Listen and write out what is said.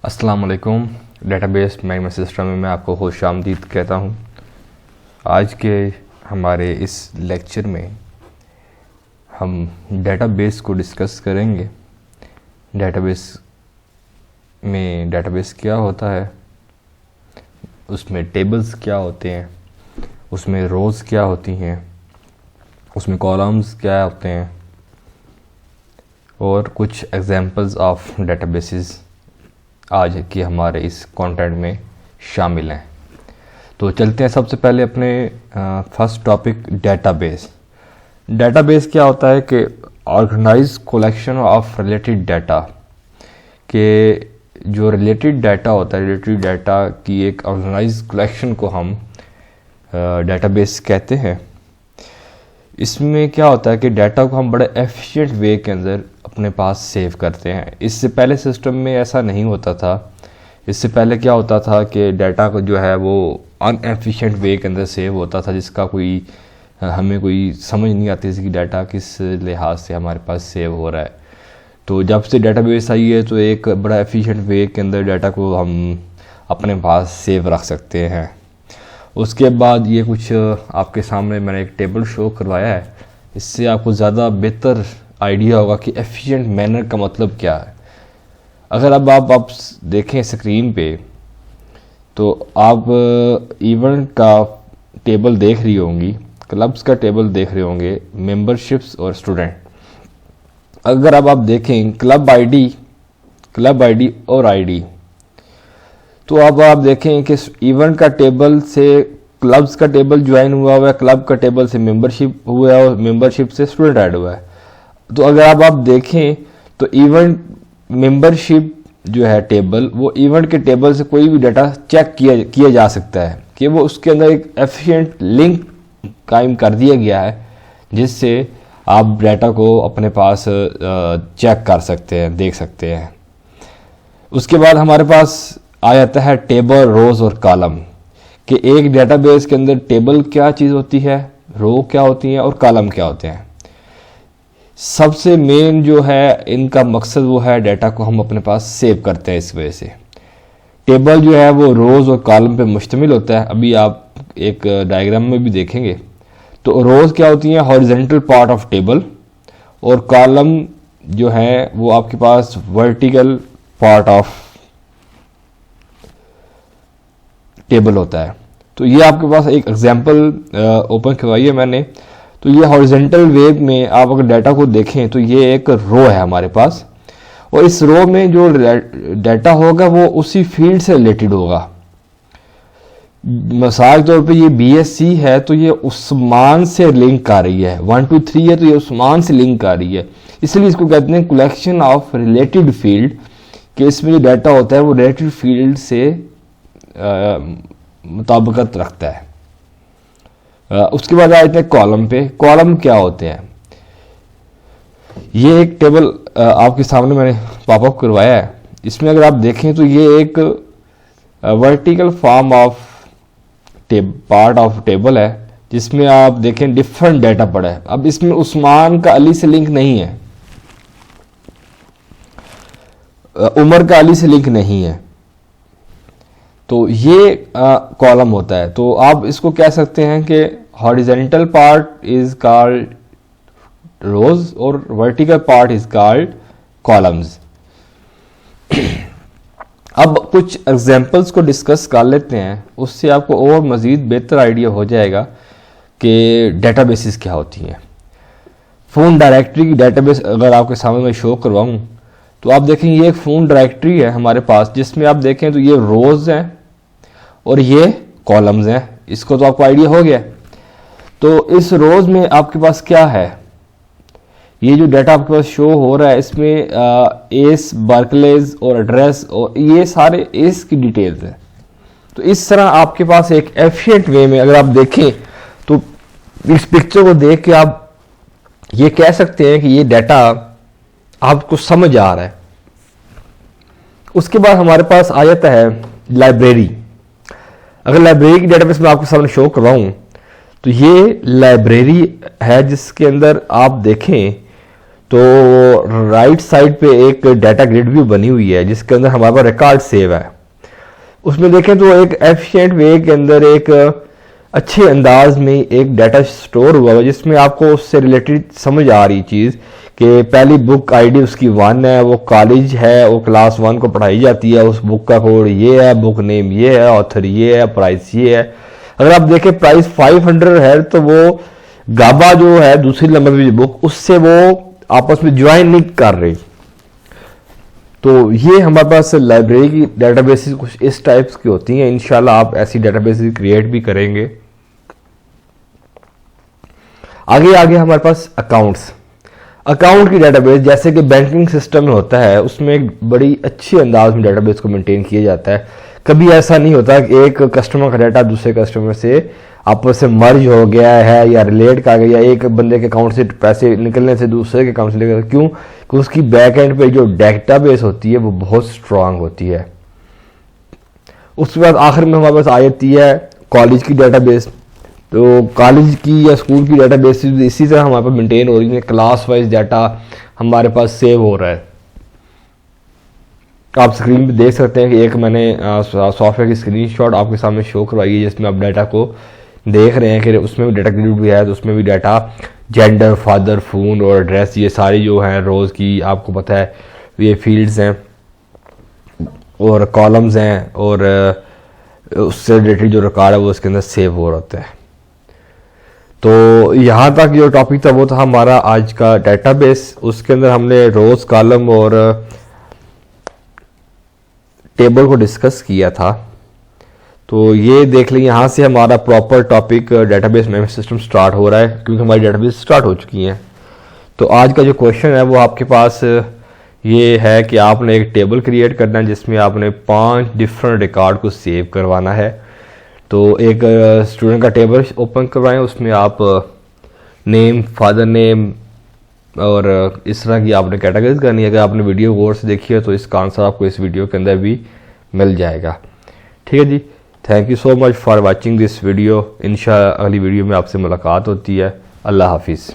अस्सलाम वालेकुम। Database management system में मैं आपको खुश आमदीद कहता हूँ। आज के हमारे इस लेक्चर में हम डेटाबेस को डिस्कस करेंगे। डेटाबेस क्या होता है, उसमें टेबल्स क्या होते हैं, उसमें रोज़ क्या होती हैं, उसमें कॉलम्स क्या होते हैं और कुछ एग्जांपल्स ऑफ डेटाबेसेस आज के हमारे इस कंटेंट में शामिल हैं। तो चलते हैं सबसे पहले अपने फर्स्ट टॉपिक डेटाबेस क्या होता है कि organise collection of related data के जो रिलेटेड डाटा होता है, रिलेटेड डाटा की एक ऑर्गेनाइज कलेक्शन को हम डेटाबेस कहते हैं। इसमें क्या होता है कि डाटा को हम बड़े एफिशिएंट वे के अंदर अपने पास सेव करते हैं। इससे पहले सिस्टम में ऐसा नहीं होता था। इससे पहले क्या होता था कि डाटा को जो है वो अनएफिशिएंट वे के अंदर सेव होता था, जिसका हमें कोई समझ नहीं आती थी कि डाटा किस लिहाज से हमारे पास सेव हो रहा है। तो जब से डेटाबेस आई है तो एक बड़ा एफिशिएंट वे के अंदर डाटा को हम अपने पास सेव रख सकते हैं। उसके बाद ये कुछ आपके सामने मैंने एक टेबल शो करवाया है, इससे आपको ज़्यादा बेहतर आइडिया होगा कि एफिशिएंट मैनर का मतलब क्या है। अगर अब आप देखें स्क्रीन पे तो आप इवेंट का टेबल देख रही होंगी, क्लब्स का टेबल देख रहे होंगे, मेंबरशिप्स और स्टूडेंट। अगर अब आप देखें क्लब आईडी और आईडी, तो अब आप देखें कि इवेंट का टेबल से क्लब्स का टेबल ज्वाइन हुआ है, क्लब का टेबल से मेंबरशिप हुआ है और मेंबरशिप से स्टूडेंट ऐड हुआ है। तो अगर आप देखें तो इवेंट मेंबरशिप जो है टेबल, वो इवेंट के टेबल से कोई भी डाटा चेक किया जा सकता है कि वो उसके अंदर एक एफिशिएंट लिंक कायम कर दिया गया है, जिससे आप डाटा को अपने पास चेक कर सकते हैं, देख सकते हैं। उसके बाद हमारे पास आ जाता है टेबल, रोज और कॉलम कि एक डेटाबेस के अंदर टेबल क्या चीज़ होती है, रो क्या होती हैं और कॉलम क्या होते हैं। सबसे मेन जो है इनका मकसद वो है डाटा को हम अपने पास सेव करते हैं। इस वजह से टेबल जो है वो रोज़ और कॉलम पे मुश्तमिल होता है। अभी आप एक डायग्राम में भी देखेंगे तो रोज़ क्या होती हैं, हॉरिजॉन्टल पार्ट ऑफ टेबल, और कॉलम जो है वो आपके पास वर्टिकल पार्ट ऑफ टेबल होता है। तो ये आपके पास एक एग्जांपल ओपन करवाई है मैंने। तो ये हॉरिजॉन्टल वे में आप अगर डाटा को देखें तो ये एक रो है हमारे पास, और इस रो में जो डाटा होगा वो उसी फील्ड से रिलेटेड होगा। मिसाल के तौर पे ये BSc है तो ये उस्मान से लिंक आ रही है, 1 2 3 है तो ये उस्मान से लिंक आ रही है। इसलिए इसको कहते हैं कलेक्शन ऑफ रिलेटेड फील्ड, कि इसमें जो डाटा होता है वो रिलेटेड फील्ड से मुताबिकत रखता है। उसके बाद आते हैं कॉलम पे। कॉलम क्या होते हैं, ये एक टेबल आपके सामने मैंने पॉपअप करवाया है। इसमें अगर आप देखें तो ये एक vertical form of part of table है, जिसमें आप देखें डिफरेंट डाटा पड़ा है। अब इसमें उस्मान का अली से लिंक नहीं है, उमर का अली से लिंक नहीं है, तो ये कॉलम होता है। तो आप इसको कह सकते हैं कि हॉरिजॉन्टल पार्ट इज कॉल्ड रोज और vertical part is called columns. अब कुछ एग्जांपल्स को डिस्कस कर लेते हैं, उससे आपको और मज़ीद बेहतर आइडिया हो जाएगा कि डेटाबेसेस क्या होती हैं। फ़ोन डायरेक्टरी की डेटाबेस अगर आपके सामने मैं शो करवाऊँ तो आप देखें ये एक फ़ोन डायरेक्टरी है हमारे पास, जिसमें आप देखें तो ये रोज़ हैं और ये कॉलम्स हैं। इसको तो आपको आइडिया हो गया। तो इस रोज़ में आपके पास क्या है, ये जो डाटा आपके पास शो हो रहा है इसमें एस, बर्कलेज और एड्रेस और ये सारे एस की डिटेल्स हैं। तो इस तरह आपके पास एक एफिशिएंट वे में अगर आप देखें तो इस पिक्चर को देख के आप ये कह सकते हैं कि ये डाटा आपको समझ आ रहा है। उसके बाद हमारे पास आ जाता है लाइब्रेरी। अगर लाइब्रेरी की डेटाबेस में आपके सामने शो करवाऊं तो ये लाइब्रेरी है, जिसके अंदर आप देखें तो राइट साइड पे एक डाटा ग्रिड भी बनी हुई है जिसके अंदर हमारे पास रिकॉर्ड सेव है। उसमें देखें तो एक एफिशिएंट वे के अंदर एक अच्छे अंदाज में एक डाटा स्टोर हुआ है जिसमें आपको उससे रिलेटेड समझ आ रही चीज़ कि पहली बुक आईडी उसकी 1 है, वो कॉलेज है, वो क्लास 1 को पढ़ाई जाती है, उस बुक का कोड ये है, बुक नेम ये है, ऑथर ये है, प्राइस ये है। अगर आप देखें प्राइस 500 है तो वो गाबा जो है दूसरी नंबर की बुक उससे वो आपस में ज्वाइन नहीं कर रही। तो ये हमारे पास लाइब्रेरी की डेटाबेसेस कुछ इस टाइप्स की होती हैं। इंशाल्लाह आप ऐसी डेटाबेसेस क्रिएट भी करेंगे। आगे आगे हमारे पास अकाउंट की डेटाबेस जैसे कि बैंकिंग सिस्टम में होता है, उसमें एक बड़ी अच्छी अंदाज में डेटाबेस को मेंटेन किया जाता है। कभी ऐसा नहीं होता कि एक कस्टमर का डाटा दूसरे कस्टमर से आपस से मर्ज हो गया है या रिलेट कर गया, एक बंदे के अकाउंट से पैसे निकलने से दूसरे के अकाउंट से निकल, क्यों कि उसकी बैक एंड पे जो डेटाबेस होती है वो बहुत स्ट्रांग होती है। उसके बाद आखिर में हमारे पास आ जाती है कॉलेज की डेटाबेस। तो कॉलेज की या स्कूल की डेटाबेस इसी तरह हमारे पास मेंटेन हो रही है, क्लास वाइज डाटा हमारे पास सेव हो रहा है। आप स्क्रीन पे देख सकते हैं कि एक मैंने सॉफ्टवेयर की स्क्रीनशॉट आपके सामने शो करवाई है जिसमें आप डाटा को देख रहे हैं कि उसमें भी डाटा ग्रिड भी है। तो उसमें भी डाटा जेंडर, फादर, फोन और एड्रेस, ये सारी जो हैं रोज़ की आपको पता है ये फील्ड्स हैं और कॉलम्स हैं और उससे रिलेटेड जो रिकॉर्ड है वो उसके अंदर सेव हो रहता है। तो यहाँ तक जो टॉपिक था वो था हमारा आज का डेटाबेस। उसके अंदर हमने रोज़, कॉलम और टेबल को डिस्कस किया था। तो ये देख लें, यहाँ से हमारा proper topic database management system start हो रहा है क्योंकि हमारी डेटाबेस स्टार्ट हो चुकी हैं। तो आज का जो क्वेश्चन है वो आपके पास ये है कि आपने एक टेबल क्रिएट करना है जिसमें आपने 5 डिफरेंट रिकॉर्ड को सेव करवाना है। तो एक स्टूडेंट का टेबल ओपन करवाएं, उसमें आप नेम, फादर नेम और इस तरह की आपने कैटेगरीज करनी है। अगर आपने वीडियो गौर से देखी है तो इसका आंसर आपको इस वीडियो के अंदर भी मिल जाएगा। ठीक है जी, thank you so much for watching this video. इंशाअल्लाह अगली वीडियो में आपसे मुलाकात होती है। अल्लाह हाफिज़।